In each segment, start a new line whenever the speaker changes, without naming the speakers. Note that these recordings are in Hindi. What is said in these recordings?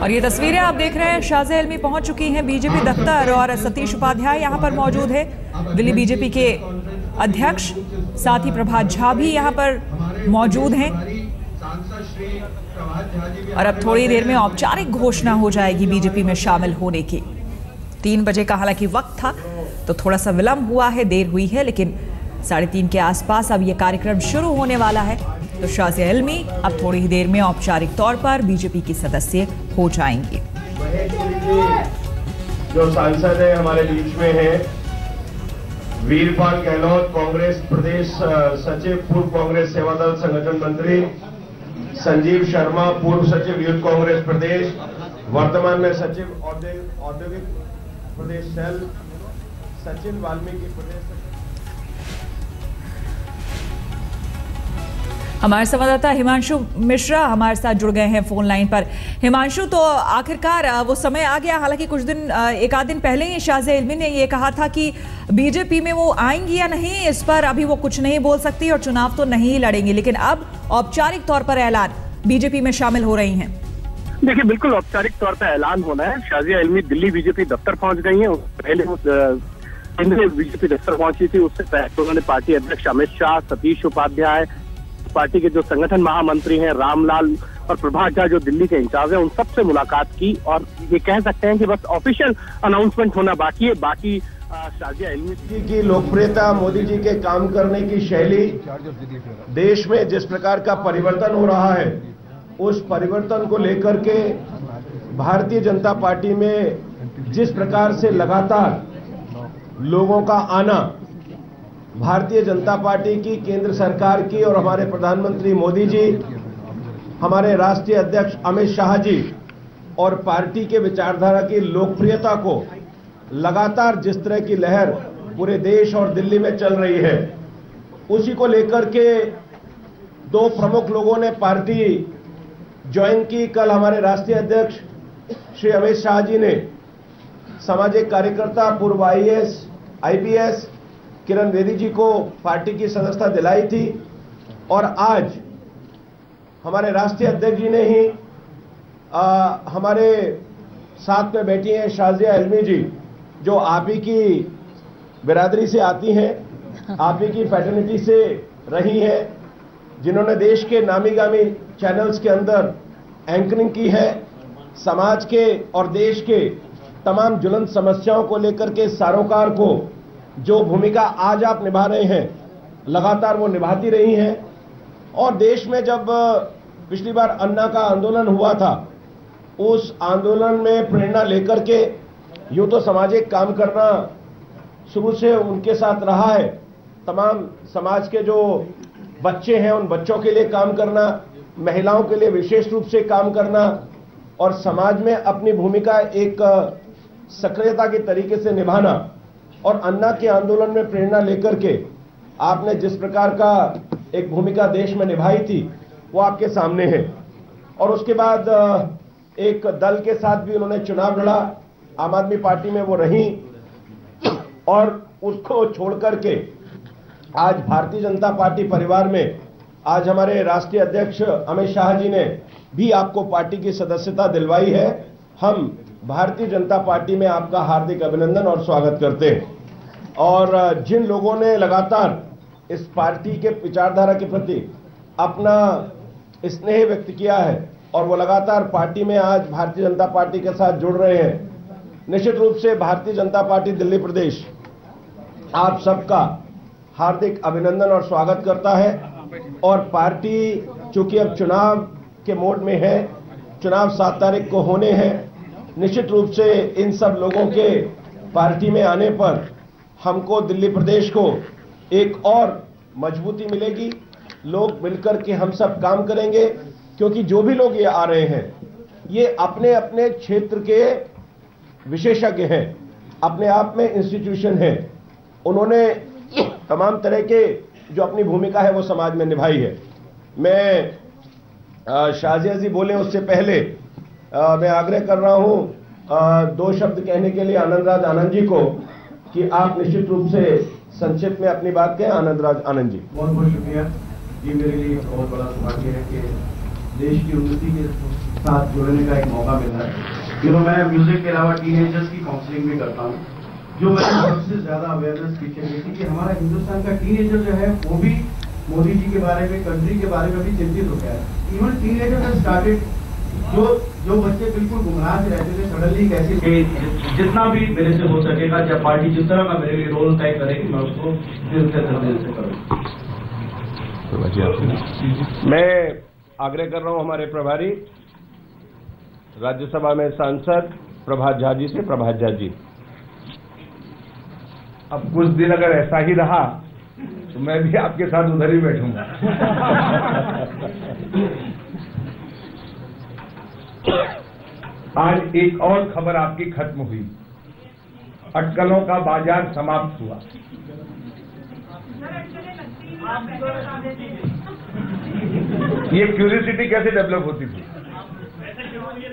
और ये तस्वीरें आप देख रहे हैं, शाज़िया इल्मी पहुंच चुकी हैं बीजेपी दफ्तर और सतीश उपाध्याय यहां पर मौजूद है, दिल्ली बीजेपी के अध्यक्ष। साथ ही प्रभात झा भी यहां पर मौजूद हैं और अब थोड़ी देर में औपचारिक घोषणा हो जाएगी बीजेपी में शामिल होने की। 3 बजे का हालांकि वक्त था तो थोड़ा सा विलंब हुआ है, देर हुई है, लेकिन 3:30 के आसपास अब यह कार्यक्रम शुरू होने वाला है। तो शाज़िया इल्मी अब थोड़ी ही देर में औपचारिक तौर पर बीजेपी की सदस्य हो जाएंगी।
जो सांसद है हमारे बीच में है, वीरपाल गहलोत कांग्रेस प्रदेश सचिव, पूर्व कांग्रेस सेवादल संगठन मंत्री, संजीव शर्मा पूर्व सचिव यूथ कांग्रेस प्रदेश, वर्तमान में सचिव औद्योगिक प्रदेश सेल, सचिन वाल्मीकि प्रदेश।
हमारे संवाददाता हिमांशु मिश्रा हमारे साथ जुड़ गए हैं फोन लाइन पर। हिमांशु, तो आखिरकार वो समय आ गया, हालांकि कुछ दिन एक आध दिन पहले ही शाज़िया इल्मी ने ये कहा था कि बीजेपी में वो आएंगी या नहीं, इस पर अभी वो कुछ नहीं बोल सकती और चुनाव तो नहीं लड़ेंगी, लेकिन अब औपचारिक तौर पर ऐलान बीजेपी में शामिल हो रही हैं।
देखिए, बिल्कुल औपचारिक तौर पर ऐलान होना है। शाज़िया इल्मी दिल्ली बीजेपी दफ्तर पहुंच गई हैं। पहले वो केंद्रीय बीजेपी दफ्तर पहुंची थी, उससे पहले उन्होंने पार्टी अध्यक्ष अमित शाह, सतीश उपाध्याय, पार्टी के जो संगठन महामंत्री हैं रामलाल और प्रभात झा जो दिल्ली के इंचार्ज हैं, उन सबसे मुलाकात की और ये कह सकते हैं कि बस ऑफिशियल अनाउंसमेंट होना बाकी है। बाकी शाज़िया इल्मी
की लोकप्रियता, मोदी जी के काम करने की शैली, देश में जिस प्रकार का परिवर्तन हो रहा है, उस परिवर्तन को लेकर के भारतीय जनता पार्टी में जिस प्रकार से लगातार लोगों का आना, भारतीय जनता पार्टी की, केंद्र सरकार की और हमारे प्रधानमंत्री मोदी जी, हमारे राष्ट्रीय अध्यक्ष अमित शाह जी और पार्टी के विचारधारा की लोकप्रियता को लगातार जिस तरह की लहर पूरे देश और दिल्ली में चल रही है, उसी को लेकर के 2 प्रमुख लोगों ने पार्टी ज्वाइन की। कल हमारे राष्ट्रीय अध्यक्ष श्री अमित शाह जी ने सामाजिक कार्यकर्ता, पूर्व IAS, IPS किरण बेदी जी को पार्टी की सदस्यता दिलाई थी और आज हमारे राष्ट्रीय अध्यक्ष जी ने ही हमारे साथ में बैठी हैं शाज़िया इल्मी जी, जो आप ही की बिरादरी से आती हैं, आप ही की फैटर्निटी से रही हैं, जिन्होंने देश के नामी गामी चैनल्स के अंदर एंकरिंग की है, समाज के और देश के तमाम ज्वलंत समस्याओं को लेकर के सरोकार को जो भूमिका आज आप निभा रहे हैं, लगातार वो निभाती रही हैं। और देश में जब पिछली बार अन्ना का आंदोलन हुआ था, उस आंदोलन में प्रेरणा लेकर के यूं तो सामाजिक काम करना शुरू से उनके साथ रहा है, तमाम समाज के जो बच्चे हैं उन बच्चों के लिए काम करना, महिलाओं के लिए विशेष रूप से काम करना और समाज में अपनी भूमिका एक सक्रियता के तरीके से निभाना। और अन्ना के आंदोलन में प्रेरणा लेकर के आपने जिस प्रकार का एक भूमिका देश में निभाई थी, वो आपके सामने है। और उसके बाद एक दल के साथ भी उन्होंने चुनाव लड़ा, आम आदमी पार्टी में वो रही और उसको छोड़ करके आज भारतीय जनता पार्टी परिवार में आज हमारे राष्ट्रीय अध्यक्ष अमित शाह जी ने भी आपको पार्टी की सदस्यता दिलवाई है। हम भारतीय जनता पार्टी में आपका हार्दिक अभिनंदन और स्वागत करते हैं। और जिन लोगों ने लगातार इस पार्टी के विचारधारा के प्रति अपना स्नेह व्यक्त किया है और वो लगातार पार्टी में आज भारतीय जनता पार्टी के साथ जुड़ रहे हैं, निश्चित रूप से भारतीय जनता पार्टी दिल्ली प्रदेश आप सबका हार्दिक अभिनंदन और स्वागत करता है। और पार्टी चूंकि अब चुनाव के मोड में है, चुनाव 7 तारीख को होने हैं, निश्चित रूप से इन सब लोगों के पार्टी में आने पर हमको दिल्ली प्रदेश को एक और मजबूती मिलेगी। लोग मिलकर के हम सब काम करेंगे, क्योंकि जो भी लोग ये आ रहे हैं ये अपने अपने क्षेत्र के विशेषज्ञ हैं, अपने आप में इंस्टीट्यूशन हैं, उन्होंने तमाम तरह के जो अपनी भूमिका है वो समाज में निभाई है। मैं शाज़िया जी बोले उससे पहले मैं आग्रह कर रहा हूं 2 शब्द कहने के लिए आनंद जी को कि आप निश्चित रूप से संक्षिप्त में अपनी बात कहें। आनंद जी।
बहुत बहुत शुक्रिया जी। मेरे लिए बहुत बड़ा सौभाग्य है कि देश की उन्नति के साथ जुड़ने का एक मौका मिल रहा है। मैं म्यूजिक के अलावा टीनेजर्स की काउंसलिंग भी करता हूँ। जो मैंने सबसे ज्यादा अवेयरनेस पीछे की थी कि हमारा हिंदुस्तान का टीनेजर जो है वो भी मोदी जी के बारे में, कंट्री के बारे में भी चिंतित हो गया है। इवन टीनेजर हैज स्टार्टेड, जो बच्चे बिल्कुल गुमराह से रहते थे सडनली कैसे, जितना भी मेरे से हो सकेगा, जब पार्टी जिस तरह का मेरे लिए रोल तय करेगी मैं उसको दिल से करूँगा।
मैं आग्रह कर रहा हूं हमारे प्रभारी राज्यसभा में सांसद प्रभात झा जी से। प्रभात झा जी,
अब कुछ दिन अगर ऐसा ही रहा तो मैं भी आपके साथ उधर ही बैठूंगा। आज एक और खबर आपकी खत्म हुई, अटकलों का बाजार समाप्त हुआ। ये क्यूरियोसिटी कैसे डेवलप होती थी?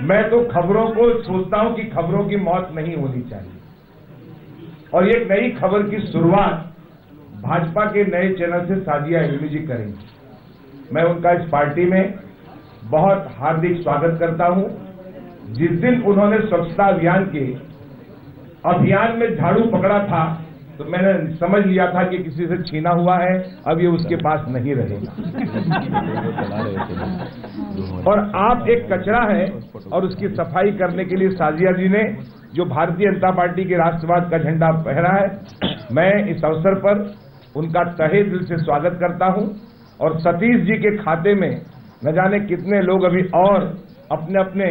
मैं तो खबरों को सोचता हूं कि खबरों की मौत नहीं होनी चाहिए, और एक नई खबर की शुरुआत भाजपा के नए चैनल से साजिया इल्मी जी करेंगी। मैं उनका इस पार्टी में बहुत हार्दिक स्वागत करता हूं। जिस दिन उन्होंने स्वच्छता अभियान में झाड़ू पकड़ा था तो मैंने समझ लिया था कि किसी से छीना हुआ है, अब ये उसके पास नहीं रहेगा। और आप एक कचरा है, और उसकी सफाई करने के लिए साजिया जी ने जो भारतीय जनता पार्टी के राष्ट्रवाद का झंडा फहरा है, मैं इस अवसर पर उनका तहे दिल से स्वागत करता हूं। और सतीश जी के खाते में न जाने कितने लोग अभी और अपने अपने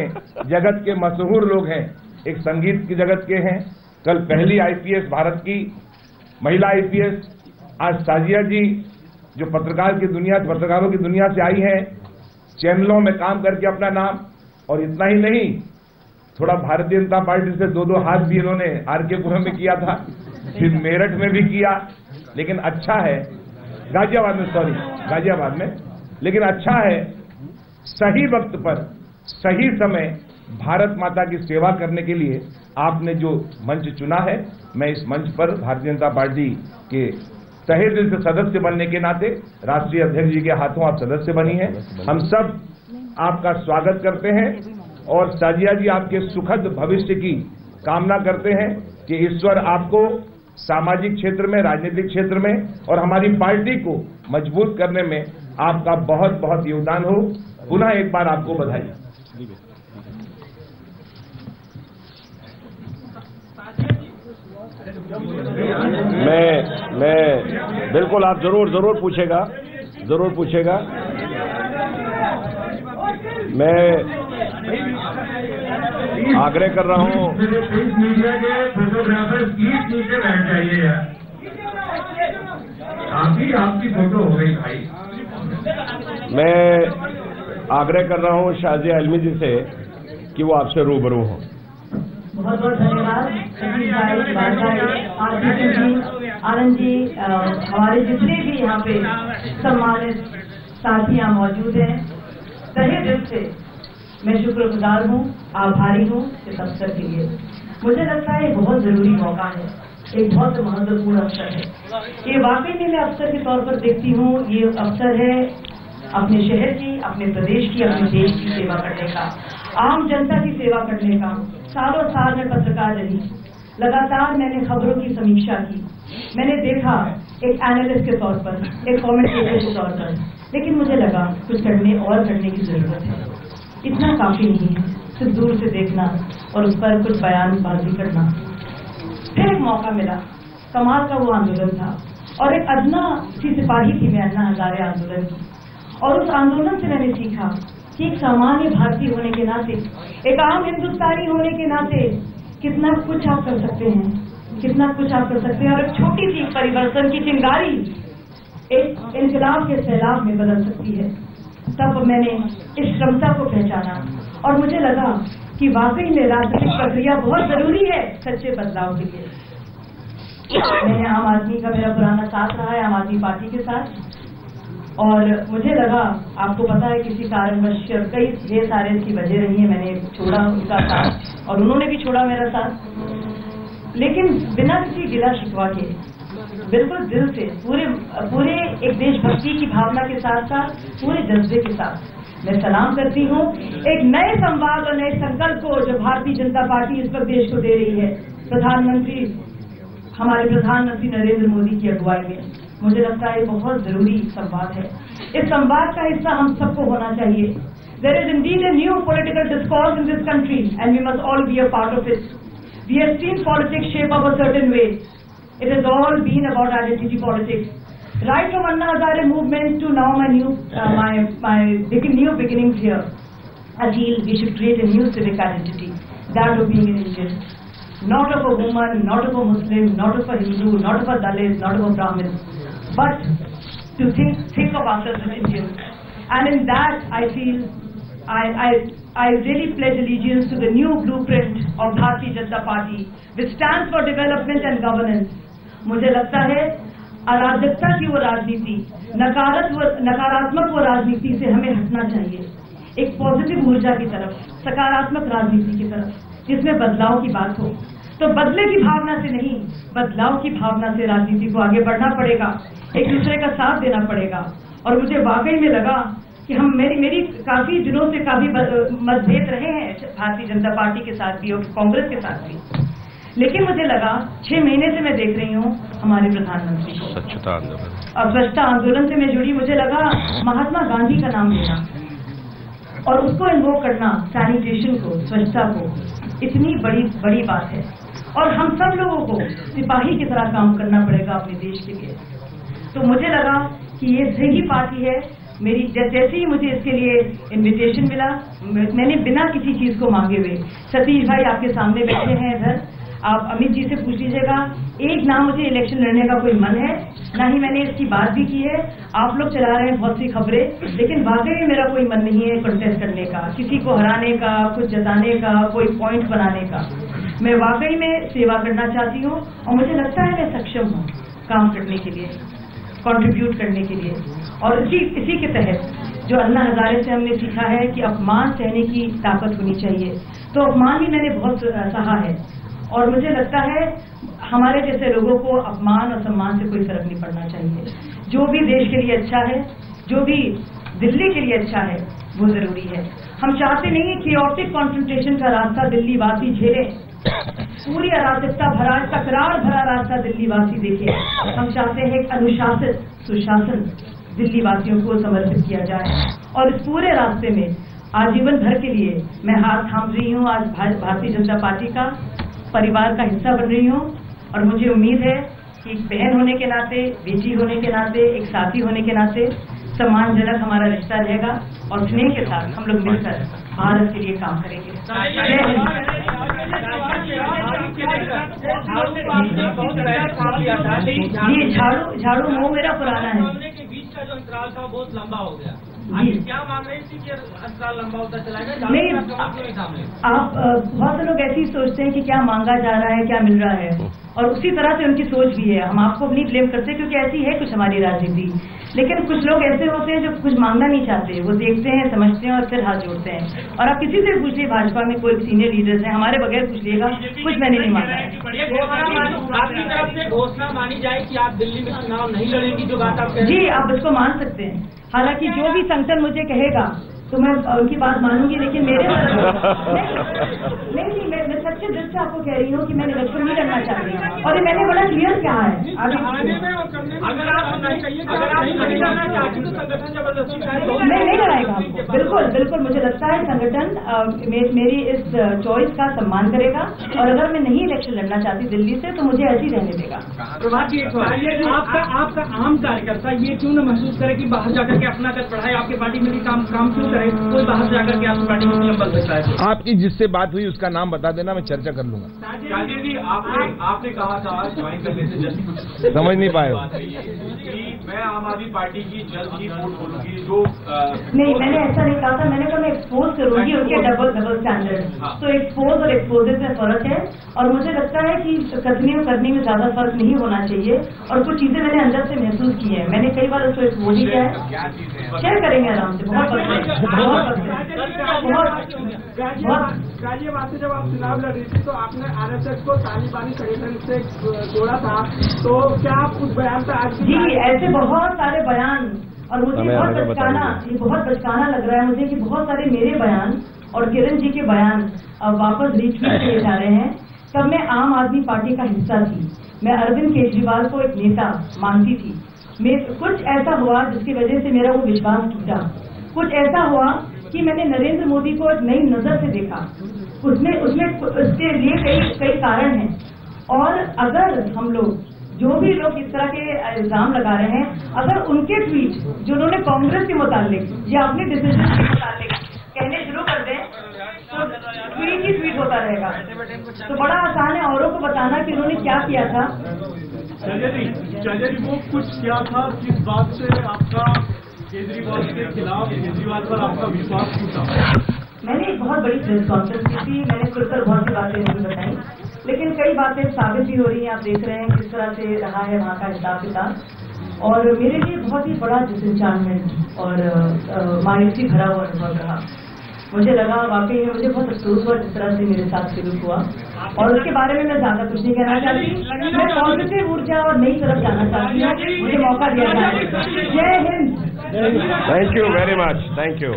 जगत के मशहूर लोग हैं। एक संगीत की जगत के हैं, कल पहली आईपीएस भारत की महिला आईपीएस, आज साजिया जी जो पत्रकारों की दुनिया से आई हैं, चैनलों में काम करके अपना नाम, और इतना ही नहीं, थोड़ा भारतीय जनता पार्टी से 2-2 हाथ भी इन्होंने आरकेपुरम में किया था, फिर मेरठ में भी किया। लेकिन अच्छा है, गाजियाबाद में, लेकिन अच्छा है सही वक्त पर सही समय भारत माता की सेवा करने के लिए आपने जो मंच चुना है। मैं इस मंच पर भारतीय जनता पार्टी के तहे दिल से सदस्य बनने के नाते, राष्ट्रीय अध्यक्ष जी के हाथों आप सदस्य बनी हैं, हम सब आपका स्वागत करते हैं। और साजिया जी, आपके सुखद भविष्य की कामना करते हैं कि ईश्वर आपको सामाजिक क्षेत्र में, राजनीतिक क्षेत्र में और हमारी पार्टी को मजबूत करने में आपका बहुत बहुत योगदान हो। पुनः एक बार आपको बधाई।
मैं बिल्कुल, आप जरूर पूछेगा। मैं आग्रह कर रहा हूं,
मीडिया के फोटोग्राफर नीचे बैठ जाइए यार, आपकी फोटो हो गई भाई।
मैं आग्रह कर रहा हूं शाजिया इल्मी जी से कि वो आपसे रूबरू हो।
बहुत बहुत धन्यवाद आनंद जी, हमारे जितने भी यहाँ पे सम्मानित साथी यहाँ मौजूद हैं, तहे दिल से मैं शुक्रगुजार हूँ, आभारी हूँ इस अवसर के लिए। मुझे लगता है ये बहुत जरूरी मौका है, एक बहुत महत्वपूर्ण अवसर है। ये वाकई में मैं अवसर के तौर पर देखती हूँ, ये अवसर है अपने शहर की, अपने प्रदेश की, अपने देश की सेवा करने का, आम जनता की सेवा करने का। सालों साल मैं पत्रकार रही, लगातार मैंने खबरों की समीक्षा की, मैंने देखा एक एनालिस्ट के तौर पर, एक कमेंटेटर के तौर पर, लेकिन मुझे लगा कुछ करने की जरूरत है। इतना काफी नहीं है सिर्फ दूर से देखना और उस पर कुछ बयानबाजी करना। फिर एक मौका मिला, कमाल का वो आंदोलन था, और एक अदना सी सिपाही थी मैं अन्ना हजारे आंदोलन की, और उस आंदोलन से मैंने सीखा कि एक सामान्य भारतीय होने के नाते, एक आम हिंदुस्तानी होने के नाते कितना कुछ आप कर सकते हैं, और एक छोटी सी परिवर्तन की चिंगारी एक इनकलाब के सैलाब में बदल सकती है। तब मैंने इस क्षमता को पहचाना और मुझे लगा कि वाकई में राजनीतिक प्रक्रिया बहुत जरूरी है सच्चे बदलाव के लिए। मैंने आम आदमी का, मेरा पुराना साथ रहा है आम आदमी पार्टी के साथ, और मुझे लगा, आपको पता है किसी कारणवश कई ढेर सारे इसकी वजह रही है, मैंने छोड़ा उनका साथ और उन्होंने भी छोड़ा मेरा साथ, लेकिन बिना किसी गिला शिकवा के, बिल्कुल दिल से, पूरे एक देशभक्ति की भावना के साथ साथ पूरे जज्बे के साथ मैं सलाम करती हूँ एक नए संवाद और नए संकल्प को जो भारतीय जनता पार्टी इस वक्त देश को दे रही है, हमारे प्रधानमंत्री नरेंद्र मोदी की अगुवाई में। मुझे लगता है बहुत जरूरी संवाद है। इस संवाद का हिस्सा हम सबको होना चाहिए। There is indeed a new political discourse in this country and we must all be a part of it. We have seen politics shape up a certain way. It has all been about identity politics. Right from Anna Hazare movement to now new beginnings here, I feel we should create a new civic identity, that of being an Indian. Not of a woman, not of a Muslim, not of a Hindu, not of a Dalit, not of a Brahmin, but to think of ourselves as Indians. And in that, I feel I really pledge allegiance to the new blueprint of Bharatiya Janata Party, which stands for development and governance. मुझे लगता है अराजकता की वो राजनीति, नकारात्मक वो राजनीति से हमें हटना चाहिए, एक पॉजिटिव ऊर्जा की तरफ, सकारात्मक राजनीति की तरफ, जिसमें बदलाव की बात हो। तो बदले की भावना से नहीं, बदलाव की भावना से राजनीति को आगे बढ़ना पड़ेगा, एक दूसरे का साथ देना पड़ेगा। और मुझे वाकई में लगा कि हम मेरी काफी दिनों से काफी मतभेद रहे हैं भारतीय जनता पार्टी के साथ भी और कांग्रेस के साथ भी, लेकिन मुझे लगा 6 महीने से मैं देख रही हूँ हमारे प्रधानमंत्री को स्वच्छता आंदोलन और स्वच्छता आंदोलन से मैं जुड़ी, मुझे लगा महात्मा गांधी का नाम लेना और उसको इन्वोक करना, सैनिटेशन को, स्वच्छता को, इतनी बड़ी बात है। और हम सब लोगों को सिपाही की तरह काम करना पड़ेगा अपने देश के लिए। तो मुझे लगा कि ये सही पार्टी है। मेरी जैसे ही मुझे इसके लिए इनविटेशन मिला, मैंने बिना किसी चीज को मांगे हुए, सतीश भाई आपके सामने बैठे हैं इधर, आप अमित जी से पूछ लीजिएगा, एक ना मुझे इलेक्शन लड़ने का कोई मन है, ना ही मैंने इसकी बात भी की है। आप लोग चला रहे हैं बहुत सी खबरें, लेकिन वाकई में मेरा कोई मन नहीं है कंटेस्ट करने का, किसी को हराने का, कुछ जताने का, कोई पॉइंट बनाने का। मैं वाकई में सेवा करना चाहती हूँ और मुझे लगता है मैं सक्षम हूँ काम करने के लिए, कंट्रीब्यूट करने के लिए। और इसी के तहत जो अन्ना हजारे से हमने सीखा है कि अपमान सहने की ताकत होनी चाहिए, तो अपमान भी मैंने बहुत सहा है। और मुझे लगता है हमारे जैसे लोगों को अपमान और सम्मान से कोई फर्क नहीं पड़ना चाहिए। जो भी देश के लिए अच्छा है, जो भी दिल्ली के लिए अच्छा है, वो जरूरी है। हम चाहते नहीं कि ऑप्टिक कॉन्फ्रंटेशन का रास्ता दिल्ली वासी झेले, पूरी अराजकता भरा, तकरार भरा रास्ता दिल्ली वासी देखे। हम चाहते हैं एक अनुशासित सुशासन दिल्ली वासियों को समर्पित किया जाए। और इस पूरे रास्ते में आजीवन भर के लिए मैं हाथ थाम रही हूँ। आज भारतीय जनता पार्टी का परिवार का हिस्सा बन रही हूँ और मुझे उम्मीद है कि एक बहन होने के नाते, बेटी होने के नाते, एक साथी होने के नाते सम्मानजनक हमारा रिश्ता रहेगा और स्नेह के साथ हम लोग मिलकर भारत के लिए काम करेंगे। जी, झाड़ू मुंह मेरा पुराना है।
का जो अंतराल था बहुत लंबा हो गया। क्या मान रही थी कि अंतराल लंबा होता चला गया?
नहीं, आप बहुत से लोग ऐसे ही सोचते हैं कि क्या मांगा जा रहा है, क्या मिल रहा है, और उसी तरह से उनकी सोच भी है। हम आपको नहीं ब्लेम करते क्योंकि ऐसी है कुछ हमारी राजनीति, लेकिन कुछ लोग ऐसे होते हैं जो कुछ मांगना नहीं चाहते, वो देखते हैं, समझते हैं और फिर हाथ जोड़ते हैं। और आप किसी से पूछिए, भाजपा में कोई सीनियर लीडर्स हैं, हमारे बगैर पूछिएगा, कुछ मैंने नहीं मांगा है।
आपकी तरफ से घोषणा मानी जाए कि आप दिल्ली में चुनाव नहीं लड़ेंगी, जो बात आप
जी, आप इसको मान सकते हैं। हालांकि जो भी संगठन मुझे कहेगा तो मैं उनकी बात मानूंगी, लेकिन मेरे नहीं, मैं सच्चे दिल से आपको कह रही हूँ कि मैं इलेक्शन नहीं करना चाहती हूँ। और ये मैंने बड़ा क्लियर किया है।
अगर आप नहीं करना चाहती तो संगठन जबरदस्ती
नहीं कराएगा आपको। बिल्कुल मुझे लगता है संगठन मेरी इस चॉइस का सम्मान करेगा, और अगर मैं नहीं इलेक्शन लड़ना चाहती दिल्ली से तो मुझे ऐसे ही रहने देगा।
आपका आम कार्यकर्ता ये क्यों न महसूस करे कि बाहर जाकर के अपना कद बढ़ाए, आपकी पार्टी में भी काम क्यों करे, कोई बाहर जाकर के आपकी पार्टी में बन सकता है?
आपकी जिससे बात हुई उसका नाम बता देना, मैं चर्चा कर लूंगा।
आपने कहा था ज्वाइन करने से जल्दी कुछ
समझ नहीं पाए
मैं आम आदमी पार्टी की जल्द ही वोट बोलूंगी, जो
नहीं, मैंने ऐसा नहीं कहा था। मैंने कहा मैं एक्सपोज करूंगी उनके डबल स्टैंडर्ड। तो एक्सपोज और एक्सपोजेस में फर्क है, और मुझे लगता है कि कथनी और करनी में ज्यादा फर्क नहीं होना चाहिए। और कुछ चीजें मैंने अंदर से महसूस की है, मैंने कई बार उसको एक्सपोज ही किया है। शेयर करेंगे आराम से, बहुत
गाजियाबाद से जब आप चुनाव लड़ रही थी तो आपने आरएसएस को तालिबानी संगठन से जोड़ा था, तो क्या आप उस बयान पर आज
जी, ऐसे बहुत सारे बयान और मुझे बहुत बचकाना लग रहा है मुझे कि बहुत सारे मेरे बयान और किरण जी के बयान वापस रीट्वीट किए जा रहे हैं। तब मैं आम आदमी पार्टी का हिस्सा थी, मैं अरविंद केजरीवाल को एक नेता मानती थी। कुछ ऐसा हुआ जिसकी वजह से मेरा वो विश्वास टूटा। कुछ ऐसा हुआ कि मैंने नरेंद्र मोदी को एक नई नजर से देखा। उसमें उसके लिए कई कारण हैं। और अगर हम लोग जो भी लोग इस तरह के इल्जाम लगा रहे हैं, अगर उनके ट्वीट जो उन्होंने कांग्रेस के मुतालिक या अपने डिसीजन के मुतालिक कहने शुरू कर दें तो ट्वीट ही ट्वीट होता रहेगा। तो बड़ा आसान है औरों को बताना कि उन्होंने क्या किया था।
चलिए वो कुछ क्या था, किस बात से आपका केजरीवाल के खिलाफ, केजरीवाल पर आपका विश्वास टूटा?
मैंने एक बहुत बड़ी प्रेस कॉन्फ्रेंस की थी, मैंने खुलकर बहुत सी बातें नहीं बताई, लेकिन कई बातें साबित भी हो रही हैं। आप देख रहे हैं किस तरह से रहा है वहाँ का हिसाब किताब। और मेरे लिए बहुत ही बड़ा डिसएंचार्टमेंट और मायूसी भरा हुआ अनुभव रहा। मुझे लगा वाकई में मुझे बहुत अफसोस हुआ जिस तरह से मेरे साथ शुरू हुआ। और उसके बारे में मैं ज्यादा कुछ नहीं कहना चाहती। मैं पॉजिटिव ऊर्जा और नई तरफ जाना चाहती हूँ। मुझे मौका दिया जाए। जय Hind.
Thank you very much. Thank you.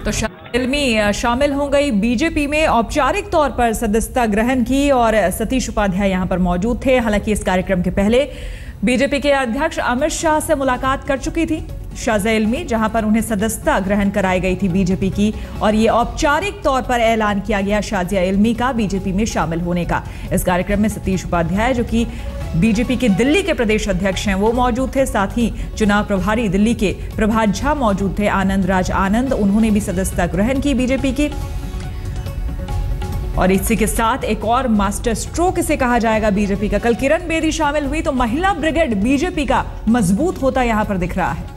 तो इल्मी शामिल हो गई बीजेपी में, औपचारिक तौर पर सदस्यता ग्रहण की और सतीश उपाध्याय यहां पर मौजूद थे। हालांकि इस कार्यक्रम के पहले बीजेपी के अध्यक्ष अमित शाह से मुलाकात कर चुकी थी शाजिया इल्मी, जहां पर उन्हें सदस्यता ग्रहण कराई गई थी बीजेपी की। और ये औपचारिक तौर पर ऐलान किया गया शाजिया इल्मी का बीजेपी में शामिल होने का। इस कार्यक्रम में सतीश उपाध्याय जो कि बीजेपी के दिल्ली के प्रदेश अध्यक्ष हैं वो मौजूद थे। साथ ही चुनाव प्रभारी दिल्ली के प्रभात झा मौजूद थे, आनंद राज आनंद, उन्होंने भी सदस्यता ग्रहण की बीजेपी की। और इसी के साथ एक और मास्टर स्ट्रोक इसे कहा जाएगा बीजेपी का। कल किरण बेदी शामिल हुई तो महिला ब्रिगेड बीजेपी का मजबूत होता यहां पर दिख रहा है।